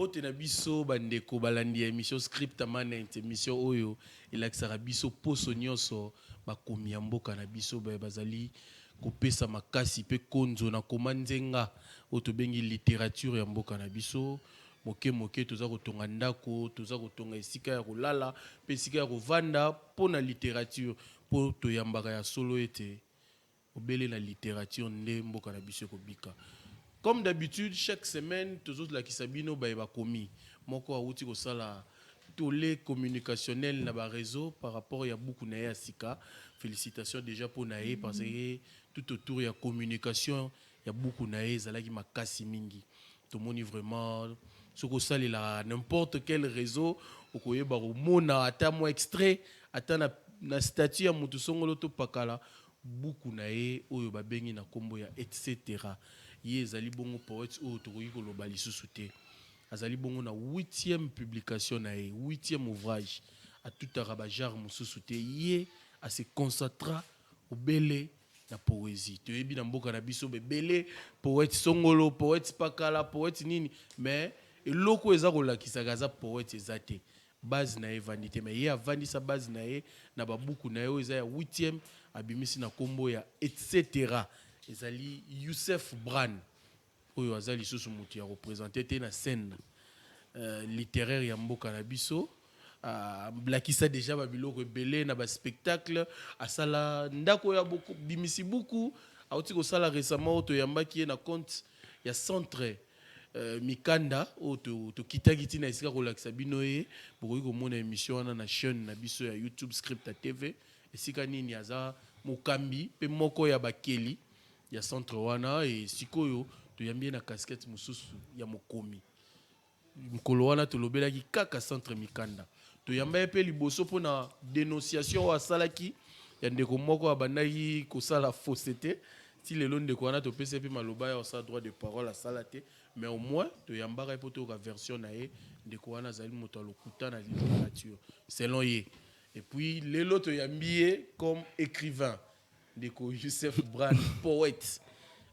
mbote na biso bandeko balandi ya émission script manent émission oyo elakisaka biso poso nyonso bakomi ya mboka na biso bazali kopesa makasi pe konzo na koma nzenga oyo tobengi littérature ya mboka na biso moke moke toza kotonga ndako toza kotonga esika ya kolala pe esika ya kovanda mpo na littérature mpo toyambaka ya solo ete obele na littérature nde mboka na biso ekobika. Comme d'habitude, chaque semaine, tous autres la kisabino ba komi. Moko awuti ko sala tolé communicationnel na ba réseau par rapport à beaucoup na sika. Félicitations déjà pour nae parce que tout autour ya communication ya beaucoup nae zalaki makasi mingi. Tout moni vraiment ce ko sala la n'importe quel réseau okoye ba mona ata mo extrait ata na statut ya mutu songolo to pakala beaucoup nae oyo ba bengi na kombo ya etc. Ye ezali bongo poète oyo tokoki koloba lisusu te azali bongo na 8e publication na ye 8e ouvrage atutaka bagenre mosusu te ye ase concentra obele na poésie toyebi na mboka na biso bebele poète songolo poète pakala poète nini mais eloko eza kolakisaka aza poète eza te base na ye evandi te mais ye avandisa base na ye na babuku na ye oyo eza ya 8e abimisi na kombo ya etc. ezali Youssef Bran oyo azali lisusu mutu ya représenter te na scène littéraire ya mboka na biso blakisa déjà ba biloko ebele na ba spectacle asala ndako ya beaucoup bimisi beaucoup auti ko sala récemment to yambaki na compte ya centre Mikanda o to kitaki na esika ko lakisa bino ye bokoki ko mona émission wana na chaîne na biso ya YouTube Script TV esika nini aza mokambi pe moko ya bakeli ya centre wana et sikoyo to yambie na casquette mususu ya mokomi mkolo wana to lobelaki kaka centre Mikanda to yamba pe liboso pona dénonciation wa salaki ya ndeko moko abandaki ko sala fausseté si le long de wana to pese pe maloba ya sa droit de parole à salate mais au moins to yamba po to ka version na ye ndeko wana zali moto lokuta na littérature selon ye et puis lelo to yambie comme écrivain ndeko Youssef Bran poète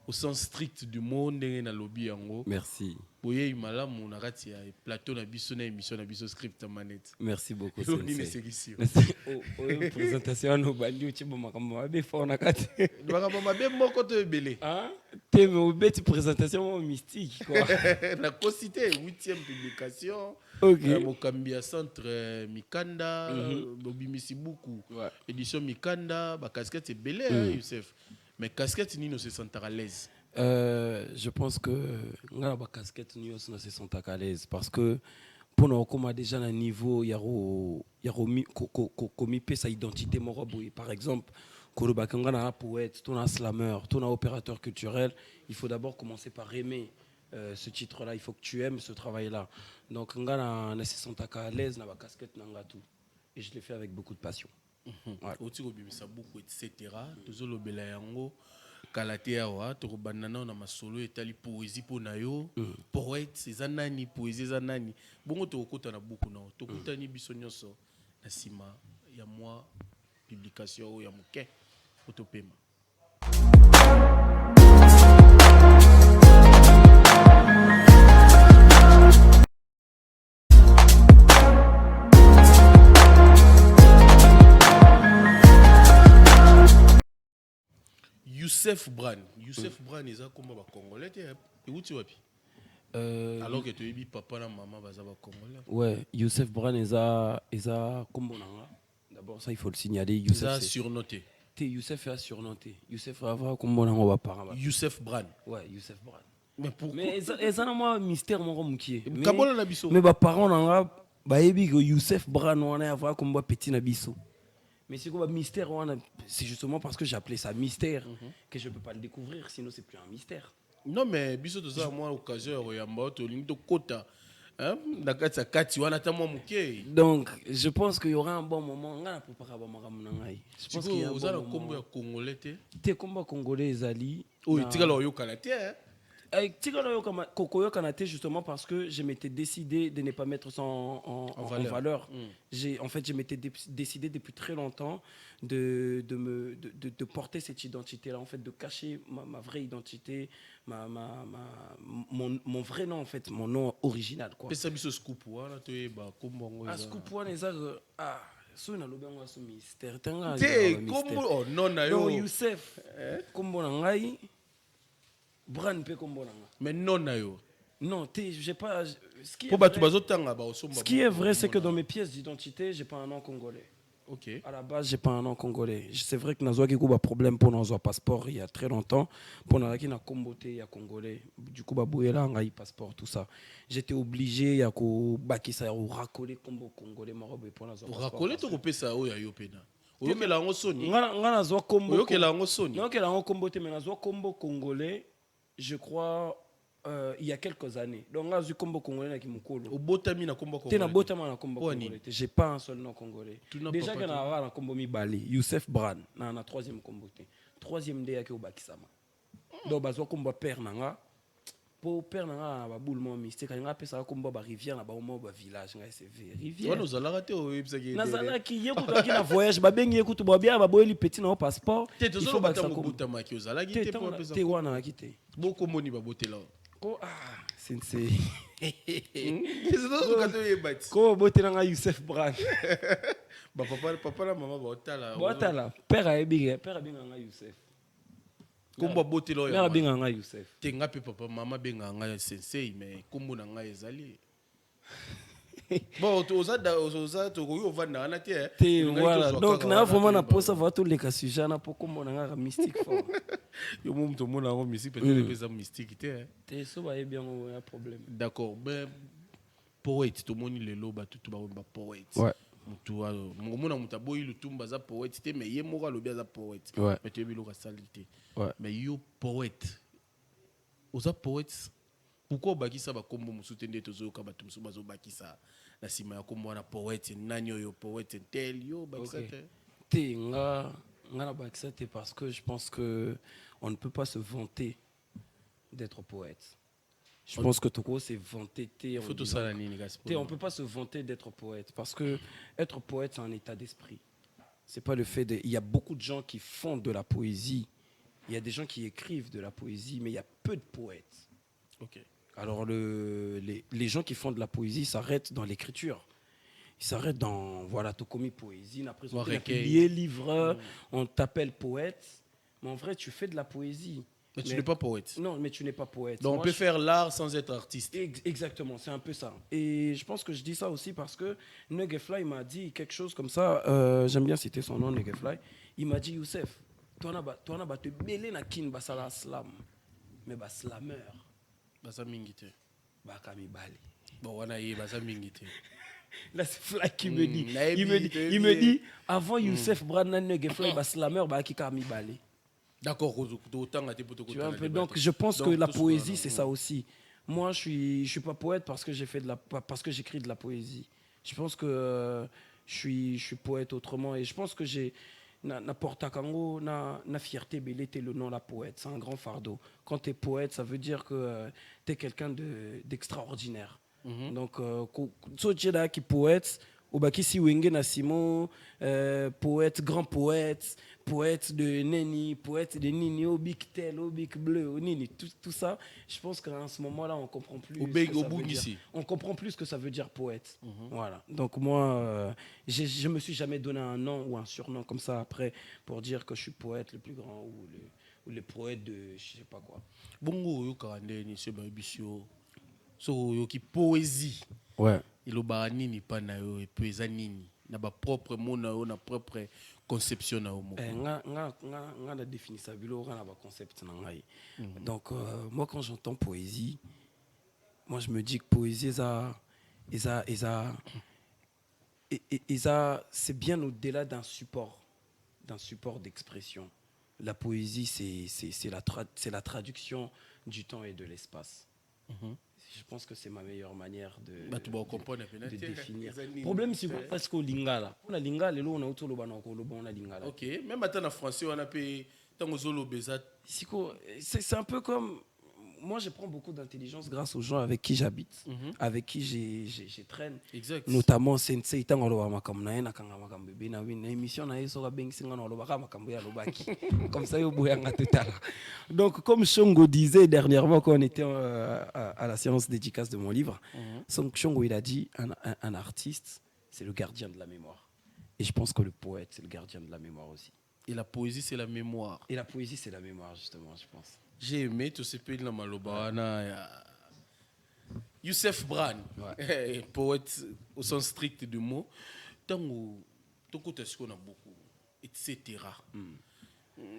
au sens strict du monde na lobby yango. Merci. Boye imala mon arati ya plateau na biso na émission na biso script manette. Merci beaucoup sensei. Présentation no bandi uchi bo makambo mabe fort na kati. Makambo mabe moko to ebele. Hein? Te me obeti présentation mystique quoi. La cosité 8e publication. OK. Mokambia centre Mikanda, bobimisi beaucoup. Édition Mikanda, ba casquette ebele Youssef. Mais casquette ni no se sentent à l'aise. Je pense que ngala ba casquette ni no se sentent à l'aise parce que pour nous comme déjà un niveau yaro komi pe sa identité moro par exemple koloba kangana poète, ton slammer, ton opérateur culturel, il faut d'abord commencer par aimer ce titre-là, il faut que tu aimes ce travail-là. Donc ngala na se sentent à l'aise na ba casquette nanga tout et je l'ai fait avec beaucoup de passion. Oti kobimisa beaucoup etc. Tozolobela yango kalate awa tokobanana na masolo etali poésie po na yo poète eza nani poésie eza nani bongo tokota na beaucoup na tokutani biso nyonso na sima ya moi publication ya moke otopema. Youssef Bran eza komba ba congolais te euti wapi alors que tu es papa na maman baza ba congolais. Ouais, Youssef Bran eza kombo nanga. D'abord ça il faut le signaler Youssef c'est surnoté. Youssef a surnoté. Youssef ava kombo nanga ba parents. Youssef Bran. Ouais, Youssef Bran. Mais pourquoi? Mais eza na moi mystère moko mukie. Kabola na biso. Mais ba parents nanga ba yebi que Youssef Bran wana ava kombo petit na biso. Mais c'est quoi mystère? C'est justement parce que j'ai appelé ça mystère que je ne peux pas le découvrir, sinon c'est plus un mystère. Non, mais biso to za moi occasion ya mbato linto kota. Hein? Nakatsa kati wana ta moi muke. Donc, je pense qu'il y aura un bon moment. Je pense qu'il y a un bon moment. Combo congolais te. Te combo congolais ezali. Oh, itikala oyo kalaté hein. avec Tigana Kokoyo Kanate, justement parce que je m'étais décidé de ne pas mettre ça en valeur. En fait, je m'étais décidé depuis très longtemps de porter cette identité-là, en fait, de cacher ma vraie identité, mon vrai nom, en fait, mon nom original. Et ça, c'est scoop. Scoop one, so na lobi yango so mystère tanga oh non na yo donc Youssef kombo na ngai Bran pe kombo na nga mais non na yo non j'ai pas ce qui est vrai c'est que dans mes pièces d'identité j'ai pas un nom congolais. OK. À la base, j'ai pas un nom congolais. C'est vrai que Nazwa Kikou a problème pour nos passeport il y a très longtemps. Pour nous qui n'a comboté il y a congolais. Du coup, baboué là, on a passeport tout ça. J'étais obligé il y a ko bakisa ou racoler combo congolais marobe pour nos pour racoler to kopé ça o ya yo pena. Oyo ke la ngo soni. Ngana Nazwa combo. Oyo ke la ngo soni. Non ke la ngo comboté mais Nazwa combo congolais, je crois il y a quelques années. Donc là, je combo congolais na kimukolo. Au botami na combo congolais. T'es na botama na combo congolais. J'ai pas un seul nom congolais. Déjà que na combo mi Bali, Youssef Bran na troisième combo. Troisième dé ke obakisama. Donc bazo combo père nanga. Pour père nanga ba boule mo mystique nga pesa combo ba rivière na ba mo ba village nga SV rivière. Wana zala raté o ebsaki. Na zala ki yekuto ki na voyage ba bengi yekuto ba bien ba boyeli petit na passeport. Il faut ba ta botama ki ozala ki te pour pesa. Te wana ki te. Boko moni ba botela. Sensei. Comment boter nga Youssef Bran. Ba papa na maman ba otala. Botala. Père a nga Youssef. Kombo botela ya. Mère nga Youssef. Tenga pe papa maman benga nga sensei mais kombo na nga ezali. Bon, oza to ko vanda na te. Voilà. Donc na vraiment na posa va tous les cas sujet na poko mona nga mystique fort. Yo mom to mona nga mystique peut-être les mystique te. Te so ba bien un problème. D'accord, mais poète to moni le loba tout ba poète. Ouais. Mutu mona mutaboyi lutumba za poète te mais ye moko lo bien za poète. Mais tu bi lo ka salité. Mais yo poète. Oza poète. Pourquoi bakisa ba kombo musute nde tozoyoka bato musu bazo bakisa na sima ya kombo na poète nani yo poète tel yo bakisa te nga na bakisa te parce que je pense que on ne peut pas se vanter d'être poète. Je pense que Toko c'est vanter on peut pas se vanter d'être poète parce que être poète c'est un état d'esprit. C'est pas le fait il y a beaucoup de gens qui font de la poésie. Il y a des gens qui écrivent de la poésie mais il y a peu de poètes. OK. Alors les gens qui font de la poésie s'arrêtent dans l'écriture. Ils s'arrêtent dans Tokomi poésie, après on publié livre, on t'appelle poète, mais en vrai tu fais de la poésie. Mais tu n'es pas poète. Non, mais tu n'es pas poète. Donc on peut faire l'art sans être artiste. Exactement, c'est un peu ça. Et je pense que je dis ça aussi parce que Negefly m'a dit quelque chose comme ça, j'aime bien citer son nom Negefly, il m'a dit Youssef, toi na te belé na kin basala slam, mais bas slameur. Basa mingite. Baka mibali. Bon, wana ye basa mingite. Là c'est Fly qui me dit. Il me dit avant Youssef Branan Negefly bas slameur baki ka mibali. D'accord, autant à tes potes. Donc je pense que la poésie c'est ça aussi. Moi je suis pas poète parce que j'écris de la poésie. Je pense que je suis poète autrement et je pense que j'ai na portakango na fierté belé t'es le nom la poète, c'est un grand fardeau. Quand tu es poète, ça veut dire que tu es quelqu'un d'extraordinaire. Donc so qui poète Obaki si wenge na Simon, poète, grand poète, poète de Neni, poète de Nini, au Big Tel, au Big Bleu, au Nini, tout ça, je pense qu'à ce moment-là, on comprend plus. On comprend plus ce que ça veut dire poète. Voilà. Donc moi, je me suis jamais donné un nom ou un surnom comme ça après pour dire que je suis poète le plus grand ou le poète de je sais pas quoi. Bongo yo karande ni seba bisio. So yo ki poésie. Ouais. Il a nini pa na yo et puis nini na ba propre mot na yo na propre conception na yo moko. Nga la définition bilo nga na ba concept na ngai. Donc moi quand j'entends poésie, moi je me dis que poésie c'est bien au-delà d'un support d'expression. La poésie c'est la traduction du temps et de l'espace. Je pense que c'est ma meilleure manière de définir. Le problème, c'est parce qu'on lingala. On a lingala, on a autour on a lingala. Ok, même maintenant en français, on a payé tant aux olo bezat. C'est un peu comme moi, je prends beaucoup d'intelligence grâce aux gens avec qui j'habite, avec qui j'ai traîne. Exact. Notamment, Sensei, tant qu'on émission, comme ça, donc, comme Shongo disait dernièrement quand on était à la séance dédicace de mon livre, Shongo, il a dit un artiste, c'est le gardien de la mémoire. Et je pense que le poète, c'est le gardien de la mémoire aussi. Et la poésie, c'est la mémoire. Et la poésie, c'est la mémoire, justement, je pense. J'ai aimé tout ce pays de la Maloba. Youssef Bran, poète au sens strict du mot. Tant qu'on a beaucoup, etc.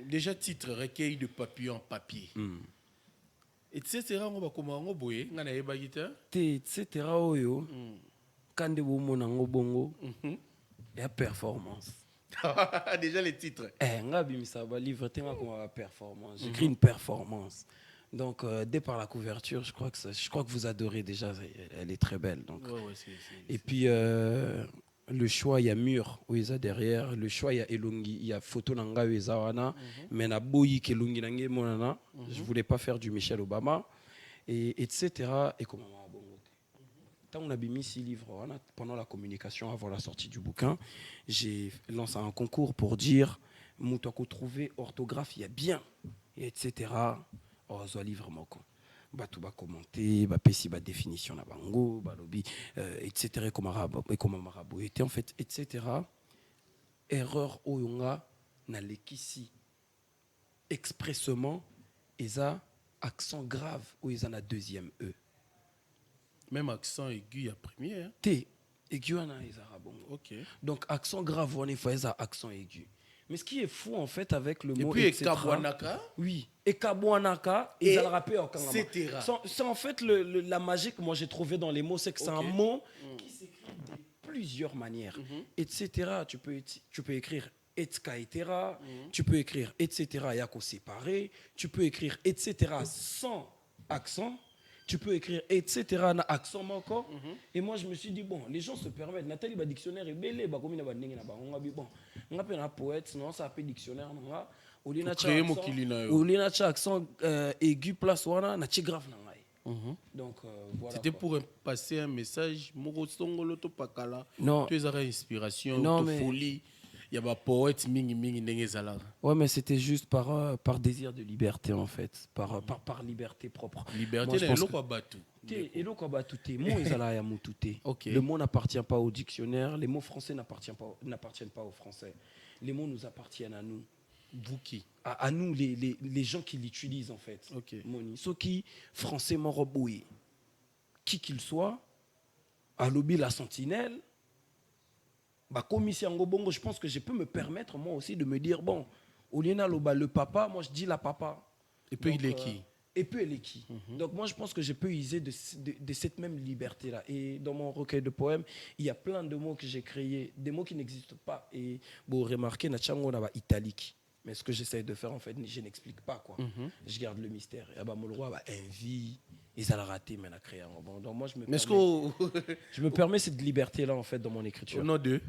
Déjà, titre, recueil de papillons en papier. Etc. On va commencer à boyer. On a eu etc. Quand on a bongo, il y a performance. Déjà les titres. Performance. J'écris une performance. Donc, dès par la couverture, je crois que vous adorez déjà. Elle est très belle. Donc. Et puis, le choix, il y a mur où il y a derrière. Le choix, il y a elongi, il y a photo nanga wezawana. Mais na boyi kelongi nange monana. Je voulais pas faire du Michelle Obama. Et etc. Et comment on a bon. Quand on a mis 6 livres, pendant la communication, avant la sortie du bouquin, j'ai lancé un concours pour dire Moutako trouver orthographe, il y a bien, et etc. Oh, ce livre, moko. Tu vas commenter, tu vas définition, etc. Comment marabout était en fait, etc. Erreur oyonga na lekisi expressement, et ça accent grave où ils ont la deuxième E. Même accent aigu à premier. Hein? T, aigu en a bon. Ok. Donc accent grave, on est fait accent aigu. Mais ce qui est fou en fait avec le mot et puis Ekabwanaka. Oui, Ekabwanaka, ils ont rappelé au Kangama. Etc. C'est en fait la magie que moi j'ai trouvé dans les mots, c'est que c'est un mot qui s'écrit de plusieurs manières. Etc. Tu peux écrire etska etera, tu peux écrire etc. Yako séparé, tu peux écrire etc. sans accent. Tu peux écrire etc. na accent encore. Et moi je me suis dit bon, les gens se permettent. Nathalie ba dictionnaire et belé ba comme na ba ndenge na ba on bi bon. On appelle un poète, non ça appelle dictionnaire nga. Olina cha accent aigu place wana na grave na ngai. Donc voilà. C'était pour passer un message moko songolo to pakala. Non. Tu as inspiration, non, folie. Il y a un poète mingi ndenge zala. Ouais, mais c'était juste par désir de liberté en fait, par liberté propre. Liberté c'est l'eau quoi batu. Et l'eau quoi batu te mot ezala ya mutute. Le mot n'appartient pas au dictionnaire, les mots français n'appartiennent pas aux français. Les mots nous appartiennent à nous. Vous qui à nous les gens qui l'utilisent en fait. Moni ceux qui français moroboué qui qu'il soit à lobby la sentinelle. Bongo, je pense que je peux me permettre moi aussi de me dire bon, Oliena Loba le papa, moi je dis la papa. Et puis il est qui? Et puis elle est qui? Donc moi je pense que je peux user de cette même liberté là. Et dans mon recueil de poèmes, il y a plein de mots que j'ai créés, des mots qui n'existent pas. Et vous remarquez, Nachango n'a pas italique. Mais ce que j'essaie de faire en fait, je n'explique pas quoi. Je garde le mystère. Et bah mon roi va envie. Ils allaient rater, mais la créé. Bon, donc moi je me permets cette liberté là en fait dans mon écriture. Au nom de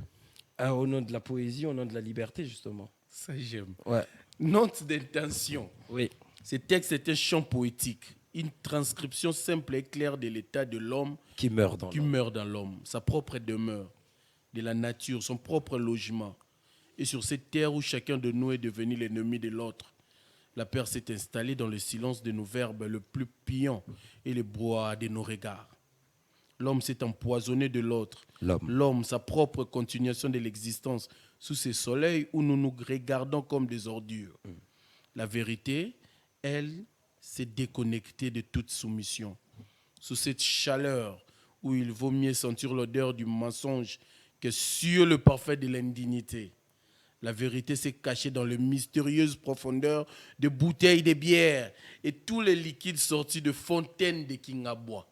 au nom de la poésie, au nom de la liberté, justement. Ça, j'aime. Ouais. Note d'intention. Oui. Ce texte est un chant poétique, une transcription simple et claire de l'état de l'homme qui meurt dans l'homme, sa propre demeure, de la nature, son propre logement. Et sur cette terre où chacun de nous est devenu l'ennemi de l'autre, la peur s'est installée dans le silence de nos verbes le plus piant et le brouhaha de nos regards. L'homme s'est empoisonné de l'autre. L'homme, sa propre continuation de l'existence sous ce soleil où nous nous regardons comme des ordures. La vérité, elle, s'est déconnectée de toute soumission. Sous cette chaleur où il vaut mieux sentir l'odeur du mensonge que sur le parfait de l'indignité. La vérité s'est cachée dans les mystérieuses profondeurs de bouteilles de bière et tous les liquides sortis de fontaines de Kingabois.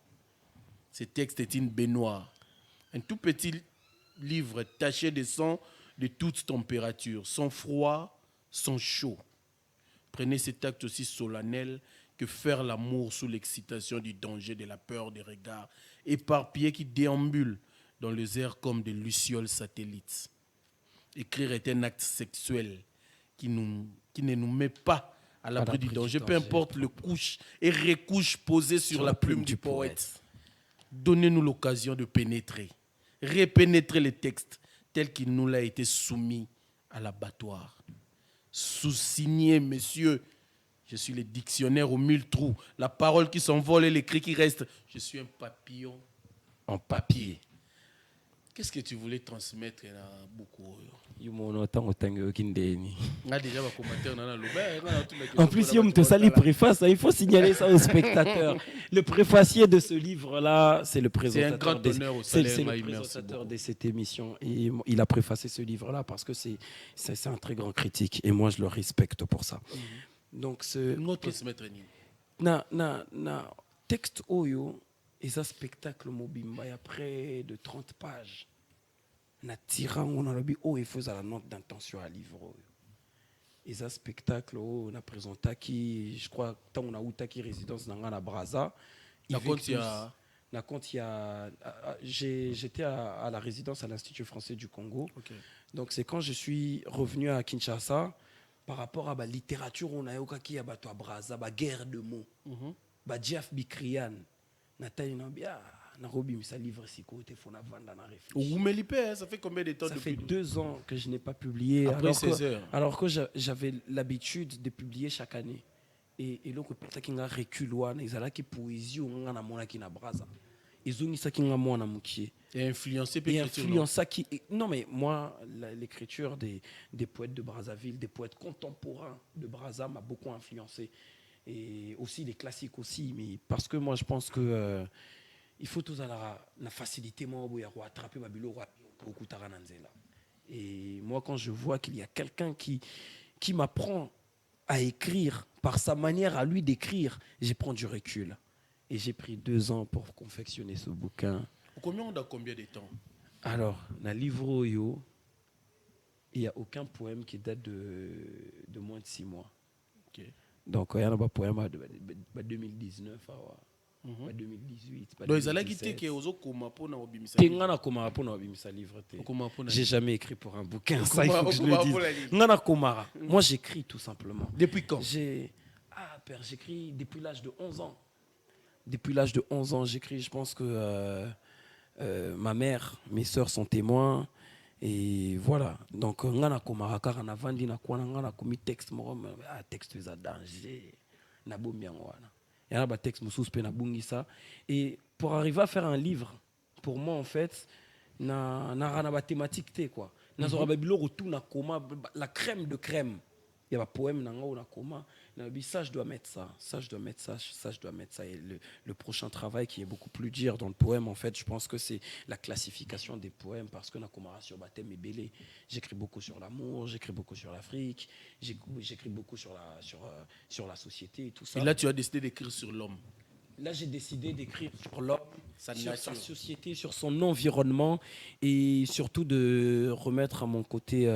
Ce texte est une baignoire, un tout petit livre taché de sang de toute température, sans froid, sans chaud. Prenez cet acte aussi solennel que faire l'amour sous l'excitation du danger, de la peur des regards éparpillés qui déambulent dans les airs comme des lucioles satellites. Écrire est un acte sexuel qui ne nous met pas à l'abri du danger, peu importe le couche et recouche posée sur la plume du poète. Donnez-nous l'occasion de pénétrer, repénétrer les textes tels qu'il nous l'a été soumis à l'abattoir. Sous-signé, messieurs, je suis le dictionnaire aux 1000 trous, la parole qui s'envole et l'écrit qui reste. Je suis un papillon en papier. Qu'est-ce que tu voulais transmettre là, beaucoup? En plus, il préface, il faut signaler ça aux spectateurs. Le préfacier de ce livre-là, c'est le présentateur, de cette émission. Et il a préfacé ce livre-là parce que c'est un très grand critique. Et moi, je le respecte pour ça. Donc, texte Oyo, et ça spectacle Mobimba, il y a près de 30 pages. Na tirant on a le il faut la note d'intention à livre. Et ça spectacle on a présenté qui je crois tant on a eu qui résidence dans la Braza. J'étais à la résidence à l'Institut français du Congo. Okay. Donc c'est quand je suis revenu à Kinshasa par rapport à la littérature on a eu qui a bato à Braza, la guerre de mots. Ba Jeff Bikrian. Nathalie Nambia Narobi mais ça livre si côté faut vendre na réfléchir. Ça fait combien de temps? Ça fait 2 ans que je n'ai pas publié alors que j'avais l'habitude de publier chaque année. Et là que peut-être qu'il y a recul ouana ils qui poésie on a mona qui na braza. Ils ont ça qui nga mona mukie. Et influencé qui non mais moi l'écriture des poètes de Brazzaville, des poètes contemporains de Brazza m'a beaucoup influencé. Et aussi les classiques aussi, mais parce que moi je pense que il faut tous la facilité moi à attraper ma bilo beaucoup tarananzela. Et moi quand je vois qu'il y a quelqu'un qui m'apprend à écrire par sa manière à lui d'écrire, j'ai pris du recul. Et j'ai pris 2 ans pour confectionner ce bouquin. Combien de temps? Alors, dans le livre il n'y a aucun poème qui date de moins de 6 mois. Okay. Donc, il y a un poème de 2019 à 2018. Donc, ils allaient quitter que aux autres j'ai jamais écrit pour un bouquin. Ça, il faut que je le dise. Moi, j'écris tout simplement. Depuis quand? J'écris depuis l'âge de 11 ans. Depuis l'âge de 11 ans, j'écris. Je pense que ma mère, mes sœurs sont témoins. Et voilà. Donc, on a vendu un texte. Texte de danger. Il y a un texte et pour arriver à faire un livre, pour moi, en fait, il y a une thématique. La crème de crème. Il y a un poème ça je dois mettre ça et le prochain travail qui est beaucoup plus dur dans le poème en fait je pense que c'est la classification des poèmes parce que sur baptême et belé j'écris beaucoup sur l'amour, j'écris beaucoup sur l'Afrique, j'écris beaucoup sur la société et tout ça. Et là tu as décidé d'écrire sur l'homme. Là j'ai décidé d'écrire sur l'homme, sur sa société, sur son environnement et surtout de remettre à mon côté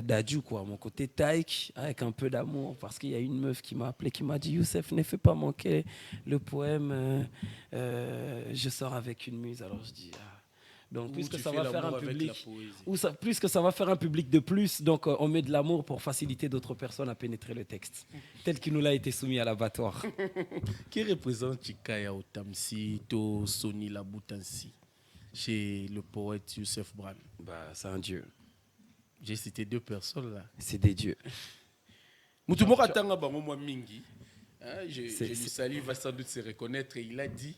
d'adieu, quoi, mon côté taïk, avec un peu d'amour, parce qu'il y a une meuf qui m'a appelé, qui m'a dit Youssef, ne fais pas manquer le poème Je sors avec une muse. Alors je dis donc puisque ça va faire un public, puisque ça va faire un public de plus, donc on met de l'amour pour faciliter d'autres personnes à pénétrer le texte, tel qu'il nous l'a été soumis à l'abattoir. Qui représente Chikaya Otamsi, To Soni Laboutansi, chez le poète Youssef Bran? C'est un dieu. J'ai cité 2 personnes là. C'est des dieux. Mutumora Tanga Bango Mingi. Je lui salue, il va sans doute se reconnaître. Et il a dit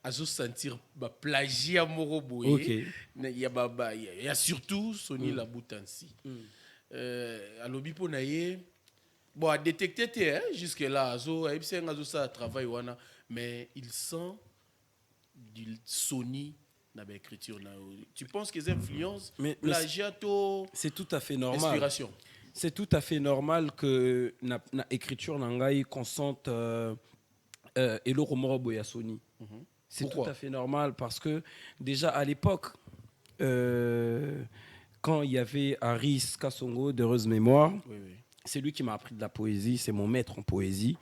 à se sentir plagiat Moroboé. Okay. Il y a surtout Soni Laboutansi. À l'Obipo Naye, bon, à détecter jusque-là, ça travaille, mais il sent du Soni. Écriture. Tu penses que les influences, plagiato, c'est tout à fait normal. Inspiration. C'est tout à fait normal que l'écriture n'angaï consente et le romoro ya Soni. C'est Pourquoi? tout à fait normal parce que déjà à l'époque, quand il y avait Harris Kassongo d'Heureuse Mémoire, c'est lui qui m'a appris de la poésie, c'est mon maître en poésie.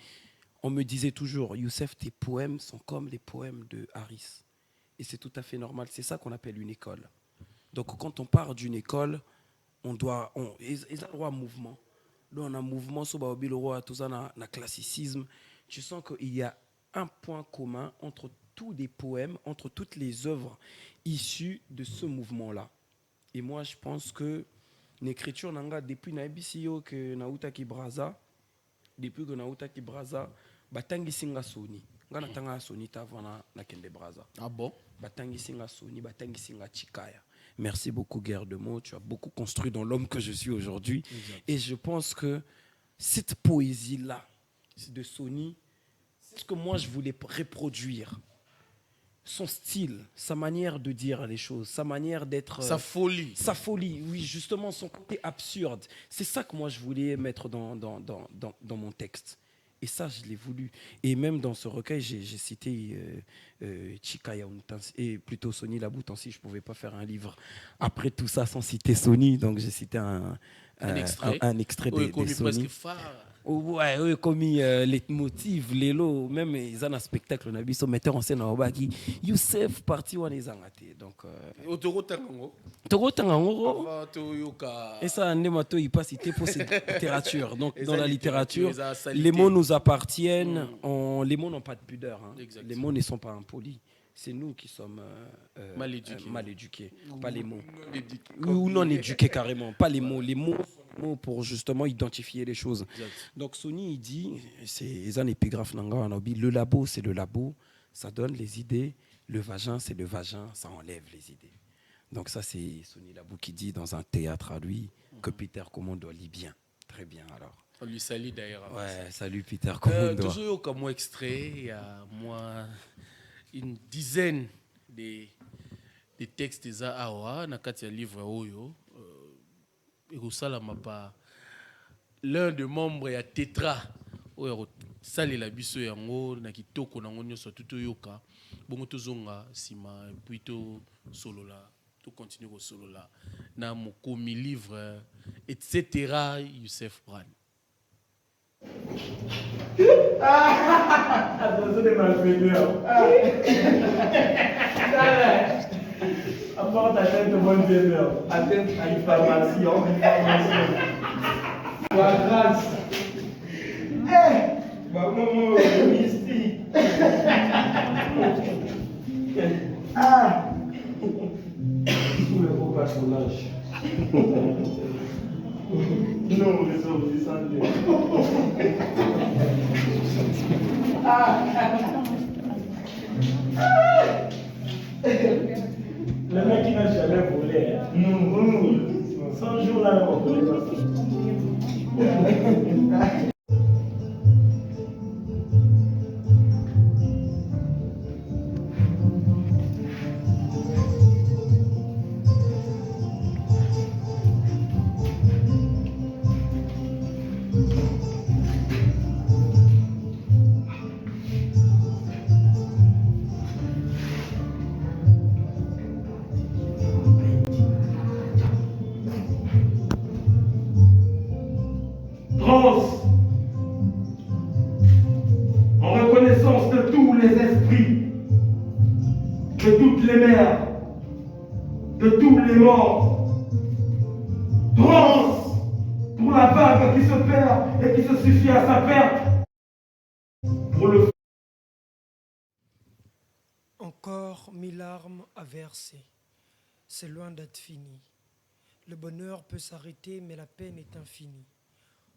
On me disait toujours, Youssef, tes poèmes sont comme les poèmes de Harris. Et c'est tout à fait normal. C'est ça qu'on appelle une école. Donc, quand on part d'une école, ils ont droit à mouvement. dans un mouvement sur Babiloro, tout ça, dans le classicisme, tu sens qu'il y a un point commun entre tous les poèmes, entre toutes les œuvres issues de ce mouvement-là. Et moi, je pense que l'écriture, depuis Naibisio, que Nauta ki Braza, depuis que Nauta ki Braza, batangi singa Sony. Ngana tanga Sony tavana na kende Braza. Ah bon? Batangi singa Sony, batangi singa Chikaya. Merci beaucoup, Guerre de mots. Tu as beaucoup construit dans l'homme que je suis aujourd'hui. Et je pense que cette poésie-là de Sony, c'est ce que moi je voulais reproduire. Son style, sa manière de dire les choses, sa manière d'être... Sa folie. Sa folie, oui, justement, son côté absurde. C'est ça que moi je voulais mettre dans mon texte. Et ça, je l'ai voulu. Et même dans ce recueil, j'ai cité Chikaya et plutôt Sony Laboutansi. Je ne pouvais pas faire un livre après tout ça sans citer Sony. Donc j'ai cité un extrait de Sony. Presque phare. Ouais, comme les motifs, les lots, même ils ont un spectacle, on a vu son metteur en scène en bas qui Youssef parti où les angaté. Donc et ça Nemato il passe cité pour cette littérature. Donc dans la littérature, les mots nous appartiennent, les mots n'ont pas de pudeur, hein. Les mots ne sont pas impolis. C'est nous qui sommes mal éduqués, pas les mots. Ou non éduqués carrément, pas les mots. Les mots pour justement identifier les choses. Exact. Donc Sony il dit, c'est un épigraphe le labo c'est le labo, ça donne les idées, le vagin c'est le vagin, ça enlève les idées. Donc ça c'est Sony Labou qui dit dans un théâtre à lui que Peter Commando lit bien, très bien alors. On lui salue d'ailleurs. Ouais, salut Peter Commando. Toujours comme moi extrait, il y a une dizaine de textes za awa na kati ya livre oyo. Et l'un des membres ya Tetra oyo sali la biso yango na kitoko nango nyoso tuto yoka bongo tozonga sima puis to solola to continue ko solola na mokomi livre etc. Youssef Brand. Attention des malfaiteurs. Apporte atteinte de bonne humeur. Atteinte à diffamation. La grâce. Maman, mystique. Tous les beaux personnages. Non, les hommes, descendez. Le mec qui n'a jamais volé. Non, 100 jours là, on ne volait pas ça. En reconnaissance de tous les esprits, de toutes les mers, de tous les morts. Trans pour la vague qui se perd et qui se suffit à sa perte. Pour le... Encore 1000 larmes à verser. C'est loin d'être fini. Le bonheur peut s'arrêter, mais la peine est infinie.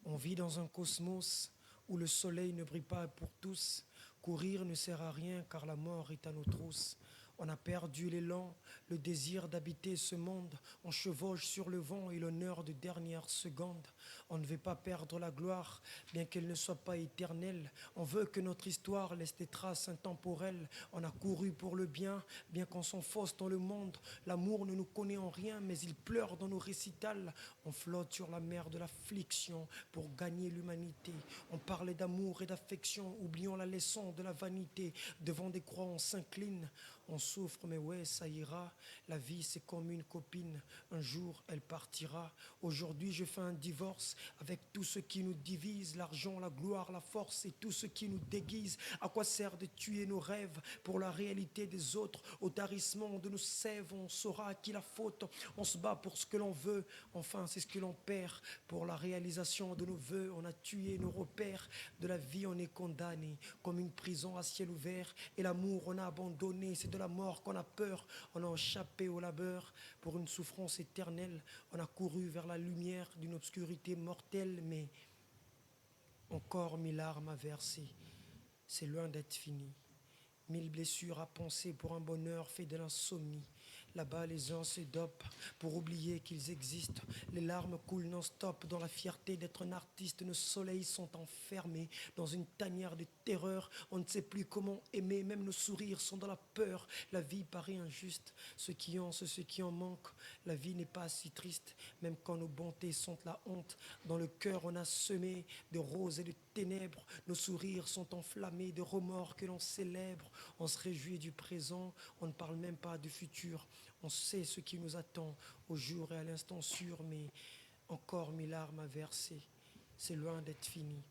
On vit dans un cosmos où le soleil ne brille pas pour tous. Courir ne sert à rien car la mort est à nos trousses. On a perdu l'élan, le désir d'habiter ce monde. On chevauche sur le vent et l'honneur de dernière seconde. On ne veut pas perdre la gloire, bien qu'elle ne soit pas éternelle. On veut que notre histoire laisse des traces intemporelles. On a couru pour le bien, bien qu'on s'enfonce dans le monde. L'amour ne nous connaît en rien, mais il pleure dans nos récitals. On flotte sur la mer de l'affliction pour gagner l'humanité. On parlait d'amour et d'affection, oublions la leçon de la vanité. Devant des croix, on s'incline. On souffre, mais ouais, ça ira. La vie, c'est comme une copine. Un jour, elle partira. Aujourd'hui, je fais un divorce avec tout ce qui nous divise. L'argent, la gloire, la force et tout ce qui nous déguise. À quoi sert de tuer nos rêves pour la réalité des autres? Au tarissement de nos sèves, on saura à qui la faute. On se bat pour ce que l'on veut. Enfin, c'est ce que l'on perd. Pour la réalisation de nos voeux, on a tué nos repères. De la vie, on est condamné comme une prison à ciel ouvert. Et l'amour, on a abandonné. C'est de la mort qu'on a peur. On a échappé au labeur pour une souffrance éternelle. On a couru vers la lumière d'une obscurité mortelle, mais encore 1000 larmes à verser. C'est loin d'être fini. 1000 blessures à penser pour un bonheur fait de l'insomnie. Là-bas, les uns se dopent pour oublier qu'ils existent. Les larmes coulent non-stop dans la fierté d'être un artiste. Nos soleils sont enfermés dans une tanière de terreur. On ne sait plus comment aimer, même nos sourires sont dans la peur. La vie paraît injuste. Ceux qui ont, c'est ceux qui en manquent. La vie n'est pas si triste, même quand nos bontés sont la honte. Dans le cœur, on a semé de roses et de ténèbres. Nos sourires sont enflammés de remords que l'on célèbre. On se réjouit du présent, on ne parle même pas du futur. On sait ce qui nous attend au jour et à l'instant sûr, mais encore 1000 larmes à verser. C'est loin d'être fini.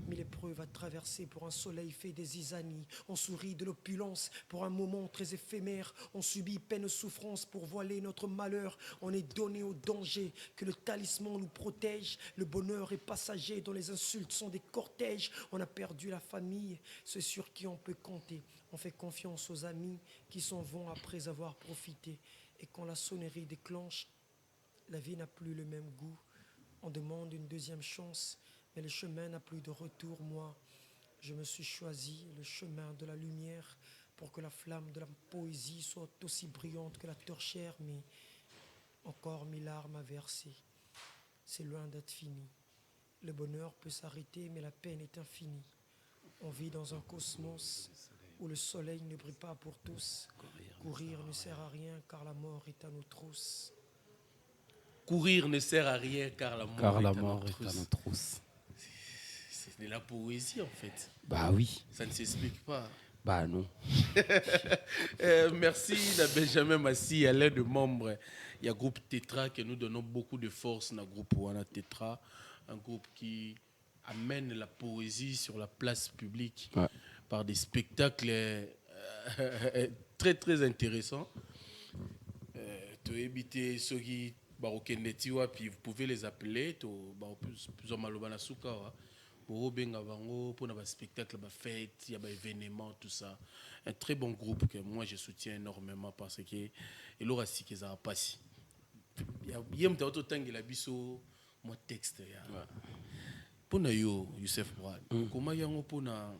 1000 épreuves à traverser pour un soleil fait des zizanies. On sourit de l'opulence pour un moment très éphémère. On subit peine et souffrance pour voiler notre malheur. On est donné au danger, que le talisman nous protège. Le bonheur est passager, dont les insultes sont des cortèges. On a perdu la famille, ceux sur qui on peut compter. On fait confiance aux amis qui s'en vont après avoir profité. Et quand la sonnerie déclenche, la vie n'a plus le même goût. On demande une deuxième chance, mais le chemin n'a plus de retour. Moi, je me suis choisi le chemin de la lumière pour que la flamme de la poésie soit aussi brillante que la torchère, mais encore 1000 larmes à verser. C'est loin d'être fini. Le bonheur peut s'arrêter, mais la peine est infinie. On vit dans un cosmos où le soleil ne brille pas pour tous. Courir ne sert à rien car la mort est à nos trousses. Courir ne sert à rien car la mort, est à nos trousses. C'est de la poésie en fait. Bah oui. Ça ne s'explique pas. Bah non. Merci à Benjamin Massi, à l'aide de membres. Il y a le groupe Tetra que nous donnons beaucoup de force dans le groupe Wana Tetra, un groupe qui amène la poésie sur la place publique par des spectacles très très intéressants. Tu as évité ceux qui puis vous pouvez les appeler plus ou moins pour un spectacle, fête, il y a événements, tout ça. Un très bon groupe que moi je soutiens énormément parce que il aura si qu'ils a passé. Il y a autant que la biso moi texte pour na yo Youssef Brad. Comment y a pour na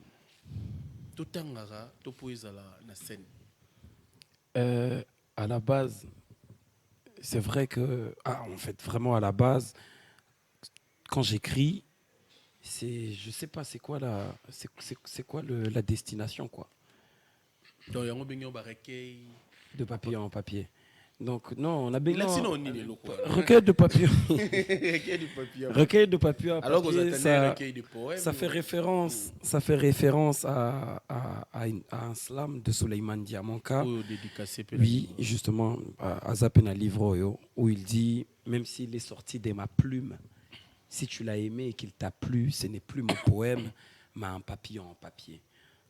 tout tangara tout poésie la scène. À la base, c'est vrai que, en fait, vraiment à la base, quand j'écris, je sais pas, c'est quoi la destination, quoi. Donc, il y a un recueil de papier en papier. Donc, non, on a besoin recueil de papier. Recueil de papier en alors papier, recueil de poèmes, ça fait référence à un slam de Souleymane Diamanka. Oui, justement, à Zapena Livre, où il dit, même s'il est sorti de ma plume, si tu l'as aimé et qu'il t'a plu, ce n'est plus mon poème, mais un papillon en papier.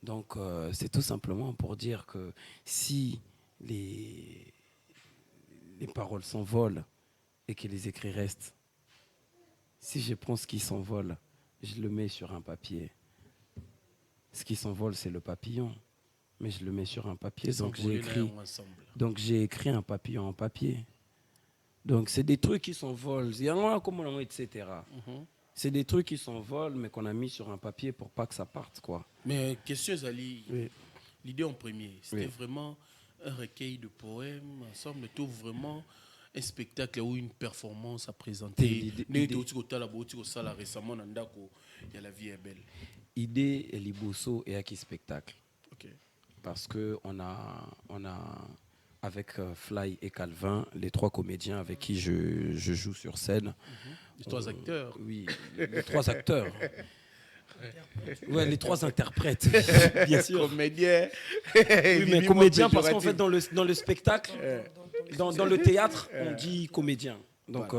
Donc, c'est tout simplement pour dire que si les paroles s'envolent et que les écrits restent, si je prends ce qui s'envole, je le mets sur un papier. Ce qui s'envole, c'est le papillon, mais je le mets sur un papier. Donc j'ai écrit un papillon en papier. Donc c'est des trucs qui s'envolent, etc. C'est des trucs qui s'envolent, mais qu'on a mis sur un papier pour pas que ça parte, quoi. Mais question Zali, l'idée en premier, c'était vraiment un recueil de poèmes, ensemble, tout vraiment un spectacle ou une performance à présenter. Récemment, il y a La vie est belle. Idée et Liboso et Aki spectacle. Okay. Parce que on a avec Fly et Calvin, les trois comédiens avec qui je joue sur scène. Les trois acteurs. Oui, les trois acteurs. Ouais, les 3 interprètes, bien sûr. Comédien. Oui, mais comédien, parce qu'en fait, dans le spectacle, dans le théâtre, on dit comédien. Donc,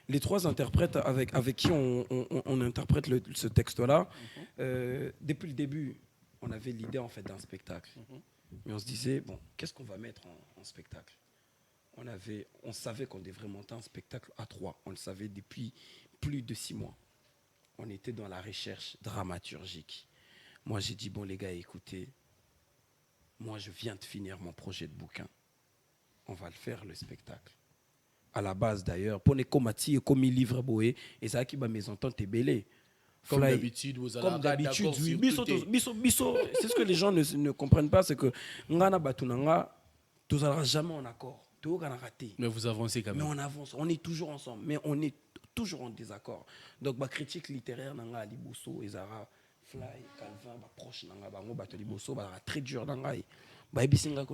les 3 interprètes avec qui on interprète ce texte-là, depuis le début, on avait l'idée en fait d'un spectacle. Mais on se disait, bon, qu'est-ce qu'on va mettre en spectacle? On savait qu'on devrait monter un spectacle à 3. On le savait depuis plus de 6 mois. On était dans la recherche dramaturgique. Moi, j'ai dit, bon, les gars, écoutez, moi, je viens de finir mon projet de bouquin. On va le faire, le spectacle. À la base, d'ailleurs, pour les comati et comme il livre boé, et ça qui va mes ententes est belé. Comme d'habitude, vous allez Comme d'habitude, oui. Biso. C'est ce que les gens ne comprennent pas, c'est que ngana batunanga, tu n'auras jamais en accord. Mais vous avancez quand même. Mais on avance, on est toujours ensemble, mais on est toujours en désaccord. Donc, ma critique littéraire, nanga Liboso, Ezara, Fly, Calvin, proche nanga bango, bato Liboso, très dur nanga.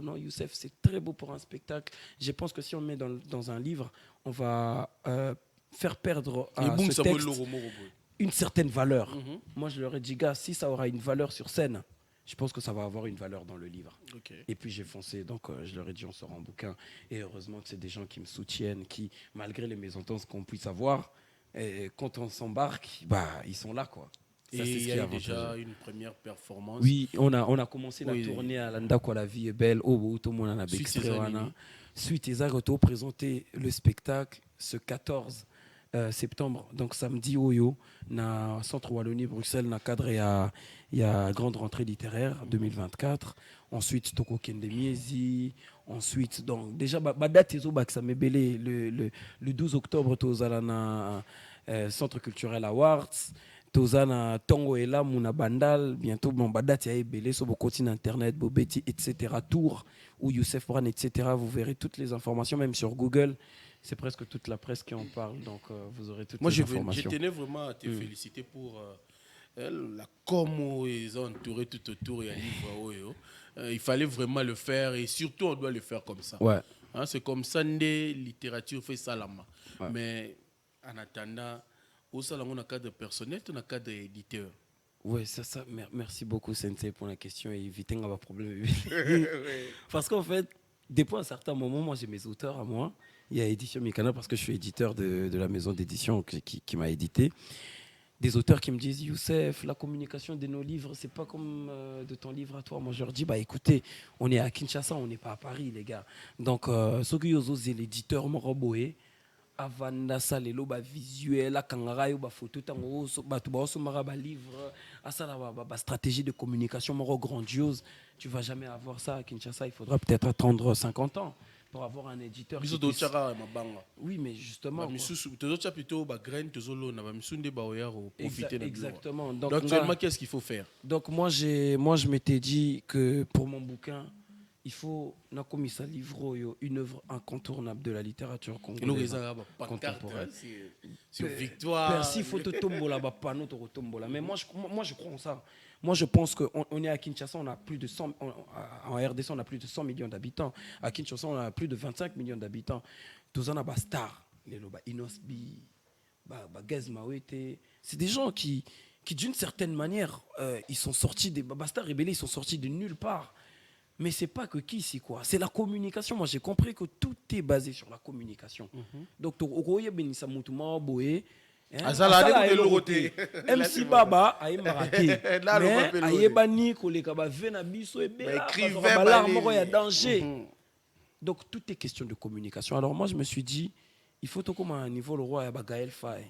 Non, Youssef, c'est très beau pour un spectacle. Je pense que si on met dans un livre, on va faire perdre à ce texte une certaine valeur. Moi, je leur ai dit, gars, si ça aura une valeur sur scène, je pense que ça va avoir une valeur dans le livre. Okay. Et puis j'ai foncé, donc je leur ai dit on sort un bouquin. Et heureusement que c'est des gens qui me soutiennent, qui, malgré les mésentences qu'on puisse avoir, quand on s'embarque, ils sont là, quoi. Ça, et il y a déjà une première performance. Oui, on a commencé la tournée à l'Anda, quoi, la vie est belle. Oh, tout le monde en a Suite et Zagoto présenté le spectacle ce 14 septembre, donc samedi Oyo, na Centre Wallonie Bruxelles, na cadre il y a grande rentrée littéraire 2024. Ensuite Toko Kende Miezi. Ensuite, donc déjà date ça m'est belé le 12 octobre tozala na Centre culturel Awards. Tozana Tongo et là Mouna Bandal bientôt bon date ya belé sur continent internet Bobeti etc. Tour ou Youssef Bran etc. Vous verrez toutes les informations même sur Google. C'est presque toute la presse qui en parle, donc vous aurez toutes les informations. Moi, je tenais vraiment à te féliciter pour la com ils ont entouré tout autour. Il fallait vraiment le faire et surtout, on doit le faire comme ça. Ouais. Hein, c'est comme ça, la littérature fait ça là-bas. Ouais. Mais en attendant, au salon, on a un cadre personnel, on a un cadre éditeur. Oui, ça, merci beaucoup, Sensei, pour la question et éviter un problème. Parce qu'en fait, depuis un certain moment, moi, j'ai mes auteurs à moi. Il y a Édition Mikana parce que je suis éditeur de la maison d'édition qui m'a édité. Des auteurs qui me disent, Youssef, la communication de nos livres, c'est pas comme de ton livre à toi. Moi, je leur dis, écoutez, on est à Kinshasa, on n'est pas à Paris, les gars. Donc, ce que vous osez, l'éditeur Moroboé, avant ça, les lots visuels, la kangara, la photo, ba livre, la stratégie de communication grandiose. Tu vas jamais avoir ça à Kinshasa. Il faudra peut-être attendre 50 ans. Pour avoir un éditeur qui puisse... Oui, mais justement... Exactement. Donc actuellement, qu'est-ce qu'il faut faire? Donc moi, je m'étais dit que pour mon bouquin, il faut un livre, une œuvre incontournable de la littérature congolaise contemporaine. Sur victoire. Merci, photo tombola, panneau tombola. Mais moi, je crois en ça. Moi, je pense qu'on est à Kinshasa, on a plus de 100, en RDC, on a plus de 100 millions d'habitants. À Kinshasa, on a plus de 25 millions d'habitants. Tous on a des stars, les Inosbi, Gaz Mawete. C'est des gens qui d'une certaine manière, ils sont sortis des stars rebelles, ils sont sortis de nulle part. Mais c'est pas que qui ici, quoi. C'est la communication. Moi, j'ai compris que tout est basé sur la communication. Donc, Okoye Benissa Moutouma Boé. MC Baba a maraté. Mais Ayebani koleka ba vena biso ebela ba larme ya danger. Donc tout est question de communication. Alors moi je me suis dit il faut tout comme à un niveau le roi ya ba Gaël Faye.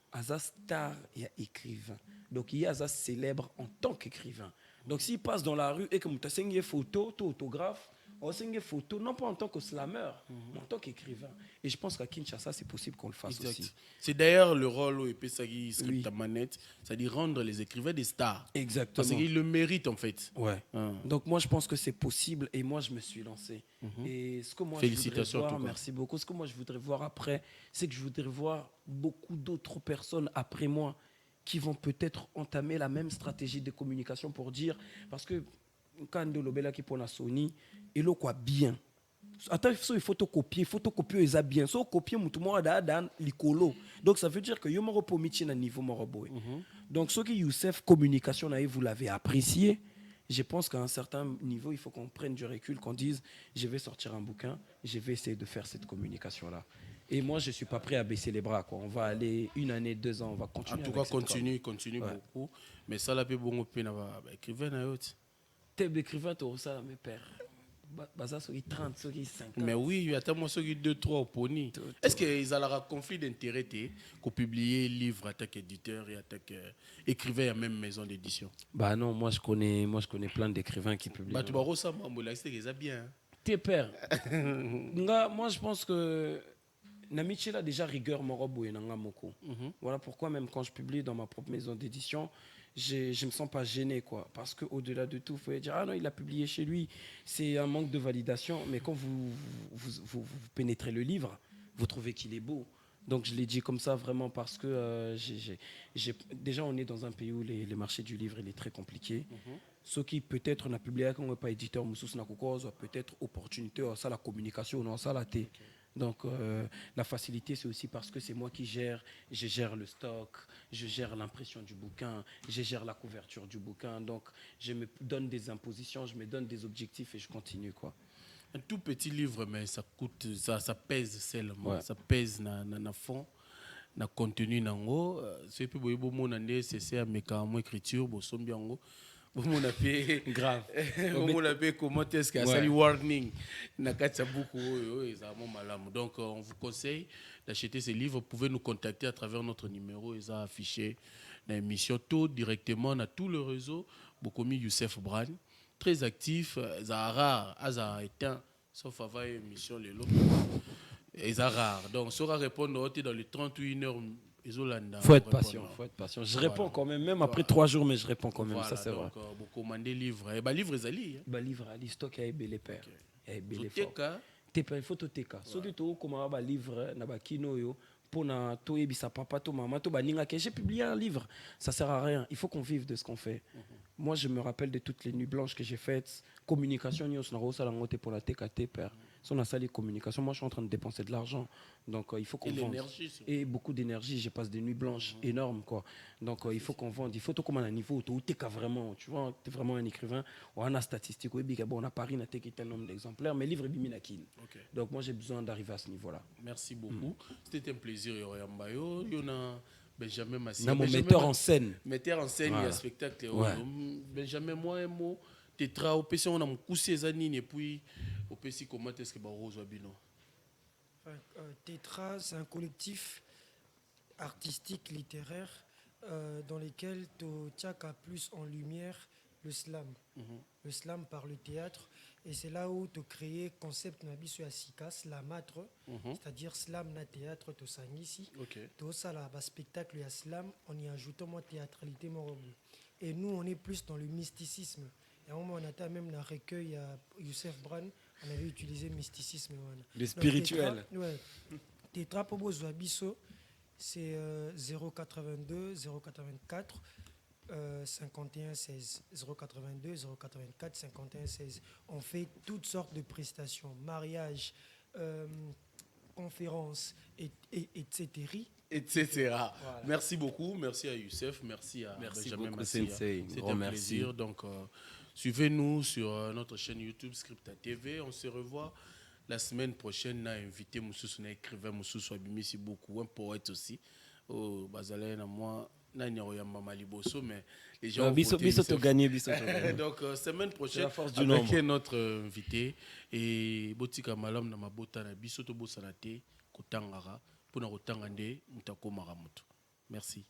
Aza star ya écrivain. Donc il y a Aza célèbre en tant qu'écrivain. Donc s'il passe dans la rue et que tu as une photo, tu autographe, on signe une photo, non pas en tant que slammer, mais en tant qu'écrivain. Et je pense qu'à Kinshasa, c'est possible qu'on le fasse aussi. C'est d'ailleurs le rôle où Epesagi script à manette, c'est-à-dire rendre les écrivains des stars. Exactement. Parce qu'ils le méritent en fait. Ouais. Donc moi, je pense que c'est possible et moi, je me suis lancé. Et ce que moi, félicitations je voudrais voir, merci beaucoup. Ce que moi, je voudrais voir après, c'est que je voudrais voir beaucoup d'autres personnes après moi qui vont peut-être entamer la même stratégie de communication pour dire, parce que quand on a qui pour la Sony, et là quoi bien, Attends, il faut photocopier ça bien. So copier mutumo dans l'icolo. Donc ça veut dire que yo moro pomichi na niveau moro boy. Donc ce qui Youssef communication là, vous l'avez apprécié. Je pense qu'à un certain niveau, il faut qu'on prenne du recul, qu'on dise je vais sortir un bouquin, je vais essayer de faire cette communication là. Et moi, je ne suis pas prêt à baisser les bras, quoi. On va aller 1 année, 2 ans, on va continuer. En tout cas, continue beaucoup. Mais ça, la paix, bon, écrivain, T'es écrivain, tu as ça, mes pères. Baza, ceux qui 30, ceux qui 50. Mais oui, attends-moi, ceux qui 2, 3 au pony. Est-ce qu'ils ont un conflit d'intérêt pour publier livre en tant qu'éditeur et en tant qu'écrivain à la même maison d'édition? Bah non, moi je connais plein d'écrivains qui publient. Bah tu vas ça, c'est bien. Tes pères. Moi je pense que Namichi a déjà rigueur morobo et nanga moko. Voilà pourquoi même quand je publie dans ma propre maison d'édition, je me sens pas gêné, quoi, parce que au-delà de tout, vous pouvez dire ah non, il a publié chez lui, c'est un manque de validation, mais quand vous pénétrez le livre, vous trouvez qu'il est beau. Donc je l'ai dit comme ça vraiment parce que déjà on est dans un pays où le marché du livre il est très compliqué. Ceux qui peut-être n'a publié quand on n'est pas éditeur, peut-être opportunité, ça la communication, non ça la thé. Donc la facilité c'est aussi parce que c'est moi qui gère, je gère le stock, je gère l'impression du bouquin, je gère la couverture du bouquin, donc je me donne des impositions, je me donne des objectifs et je continue, quoi. Un tout petit livre, mais ça coûte, ça pèse seulement, Ouais. ça pèse na fond, na contenu nango. C'est plus beau mon année, c'est à mes carrément écriture, bon sombi yango. Mon appel Grave. mon appel comment est-ce qu'il y a ça warning na katia beaucoup malam. Donc on vous conseille d'acheter ces livres. Vous pouvez nous contacter à travers notre numéro, ils ont affiché dans l'émission tout directement dans tout le réseau. Beaucoup mis Youssef Bran, très actif, Zahara, Azar éteint, sauf avant émission les lots. Et Zahara. Donc ça va répondre dans les 31 heures. Faut être patient. Je réponds quand même après 3 jours, mais je réponds quand même. Voilà, ça c'est vrai. Donc vous commandez livre. Et livre Zali. Livre à stock à les pères. Il faut teka. So du tout comment ba livre na ba kino yo pour na to ebisa papa to maman to baninga que j'ai publié un livre. Ça sert à rien. Il faut qu'on vive de ce qu'on fait. Moi je me rappelle de toutes les nuits blanches que j'ai faites. Communication news na rosa la ngote pour la TKT père. Si on a ça les communications, moi je suis en train de dépenser de l'argent. Donc il faut qu'on vende. Et beaucoup d'énergie, je passe des nuits blanches énormes, quoi. Donc il faut qu'on vende. Il faut tout comme à un niveau où tu es vraiment, tu vois, tu es vraiment un écrivain. On a statistique, on a Paris, on a tel nombre d'exemplaires, mais livre est biminakin. Donc moi j'ai besoin d'arriver à ce niveau-là. Merci beaucoup. C'était un plaisir, Yoyambayo. Il y a Benjamin Massi. Mon metteur en scène. Metteur en scène, il y a spectacle. Benjamin, moi, un mot. Tétra, au PC, on a coussé les années et puis au PC, comment est-ce que Barroso a bino? Tétra, c'est un collectif artistique, littéraire, dans lequel Totiak a plus en lumière le slam. Le slam par le théâtre. Et c'est là où tu crées le concept Nabisu Asika, slamatre, c'est-à-dire slam na théâtre, tu sang ici. Tu ça là, spectacle et slam, en y ajoutant moi théâtralité morobo. Et nous, on est plus dans le mysticisme. Et on a même un recueil à Youssef Bran, on avait utilisé mysticisme. Le spirituel. Tétra Pobo Zouabiso, c'est 082 084 51 16. 082 084 51 16. On fait toutes sortes de prestations, mariage, conférences, etc. Voilà. Merci beaucoup, merci à Youssef, merci à Benjamin Massi. C'était un plaisir. Donc, suivez-nous sur notre chaîne YouTube Scripta TV. On se revoit la semaine prochaine. On a invité Moussous, un écrivain Moussous Abimisi beaucoup, un poète aussi. Oh, Bazalé, moi, mais les gens ont voté. Donc, semaine prochaine, avec notre invité et Botika Malam na mabota na biso to bosanate kotangara pour na kotangande mutako maramoto. Merci.